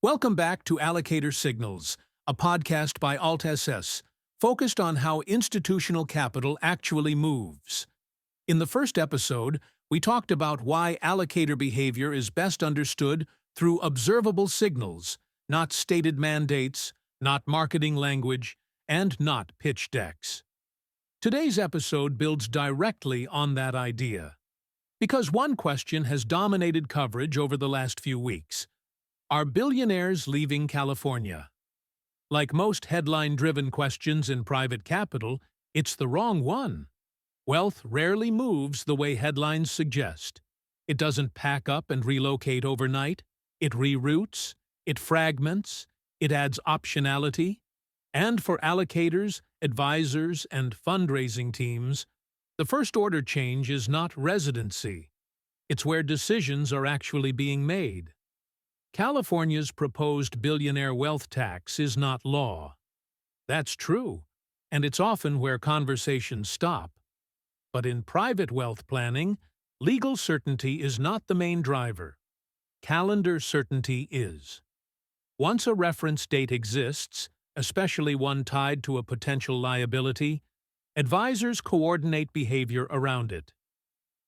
Welcome back to Allocator Signals, a podcast by AltSS, focused on how institutional capital actually moves. In the first episode, we talked about why allocator behavior is best understood through observable signals, not stated mandates, not marketing language, and not pitch decks. Today's episode builds directly on that idea. Because one question has dominated coverage over the last few weeks. Are billionaires leaving California? Like most headline-driven questions in private capital, it's the wrong one. Wealth rarely moves the way headlines suggest. It doesn't pack up and relocate overnight. It reroutes, it fragments, it adds optionality. And for allocators, advisors, and fundraising teams, the first-order change is not residency. It's where decisions are actually being made. California's proposed billionaire wealth tax is not law. That's true, and it's often where conversations stop. But in private wealth planning, legal certainty is not the main driver. Calendar certainty is. Once a reference date exists, especially one tied to a potential liability, advisors coordinate behavior around it.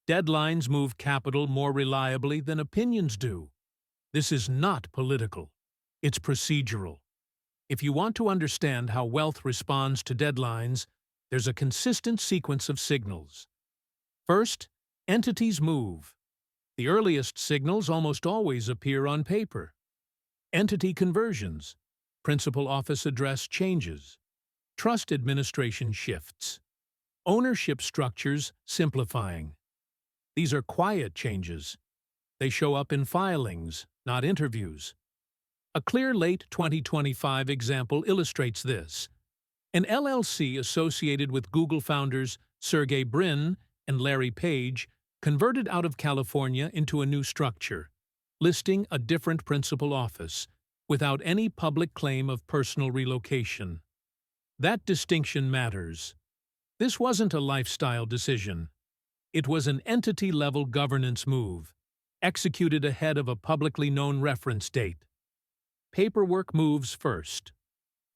Deadlines move capital more reliably than opinions do. This is not political. It's procedural. If you want to understand how wealth responds to deadlines, there's a consistent sequence of signals. First, entities move. The earliest signals almost always appear on paper. Entity conversions. Principal office address changes. Trust administration shifts. Ownership structures simplifying. These are quiet changes. They show up in filings, not interviews. A clear late 2025 example illustrates this. An LLC associated with Google founders Sergey Brin and Larry Page converted out of California into a new structure, listing a different principal office, without any public claim of personal relocation. That distinction matters. This wasn't a lifestyle decision. It was an entity-level governance move, executed ahead of a publicly known reference date. Paperwork moves first.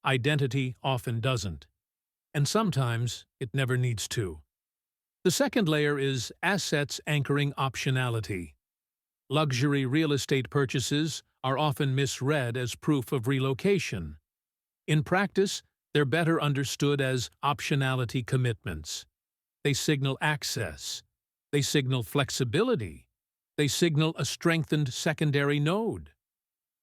Identity often doesn't. And sometimes it never needs to. The second layer is assets anchoring optionality. Luxury real estate purchases are often misread as proof of relocation. In practice, they're better understood as optionality commitments. They signal access. They signal flexibility. They signal a strengthened secondary node.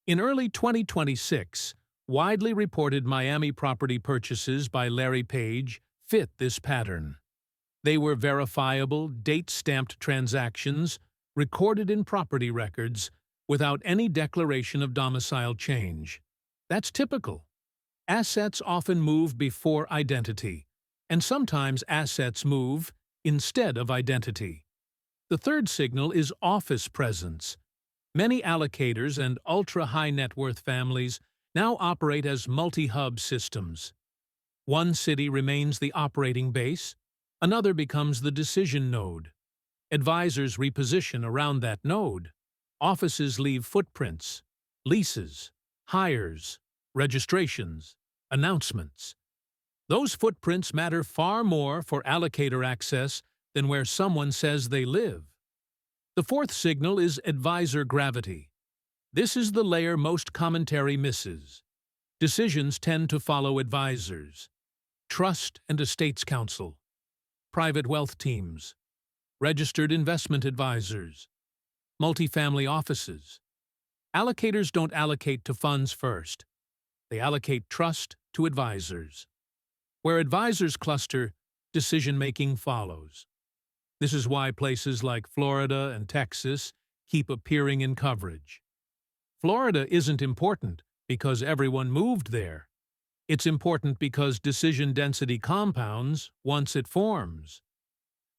In early 2026, widely reported Miami property purchases by Larry Page fit this pattern. They were verifiable, date-stamped transactions recorded in property records without any declaration of domicile change. That's typical. Assets often move before identity, and sometimes assets move instead of identity. The third signal is office presence. Many allocators and ultra-high net worth families now operate as multi-hub systems. One city remains the operating base, another becomes the decision node. Advisors reposition around that node. Offices leave footprints, leases, hires, registrations, announcements. Those footprints matter far more for allocator access than where someone says they live. The fourth signal is advisor gravity. This is the layer most commentary misses. Decisions tend to follow advisors. Trust and estates counsel. Private wealth teams. Registered investment advisors. Multifamily offices. Allocators don't allocate to funds first. They allocate trust to advisors. Where advisors cluster, decision-making follows. This is why places like Florida and Texas keep appearing in coverage. Florida isn't important because everyone moved there. It's important because decision density compounds once it forms.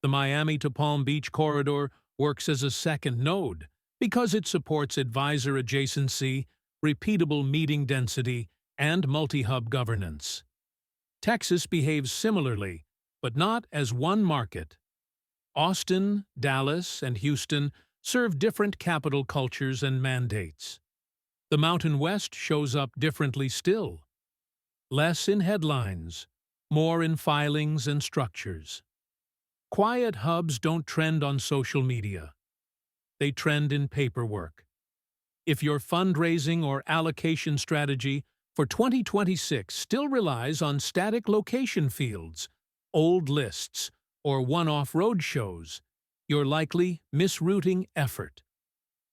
The Miami to Palm Beach corridor works as a second node because it supports advisor adjacency, repeatable meeting density, and multi-hub governance. Texas behaves similarly, but not as one market. Austin, Dallas, and Houston serve different capital cultures and mandates. The Mountain West shows up differently still. Less in headlines, more in filings and structures. Quiet hubs don't trend on social media. They trend in paperwork. If your fundraising or allocation strategy for 2026 still relies on static location fields, old lists, or one-off roadshows, you're likely misrouting effort.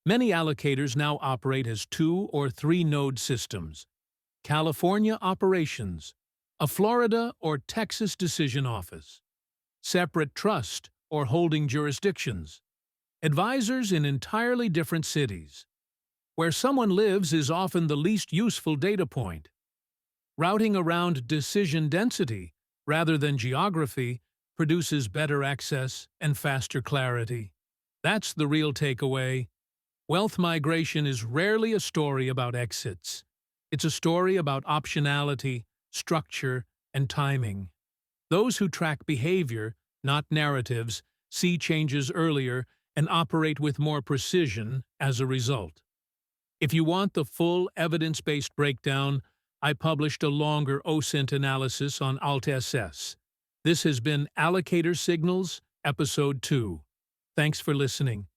Many allocators now operate as 2 or 3 node systems: California operations, a Florida or Texas decision office, separate trust or holding jurisdictions, advisors in entirely different cities. Where someone lives is often the least useful data point. Routing around decision density, rather than geography, produces better access and faster clarity. That's the real takeaway. Wealth migration is rarely a story about exits. It's a story about optionality, structure, and timing. Those who track behavior, not narratives, see changes earlier and operate with more precision as a result. If you want the full evidence-based breakdown, I published a longer OSINT analysis on AltSS. This has been Allocator Signals, Episode 2. Thanks for listening.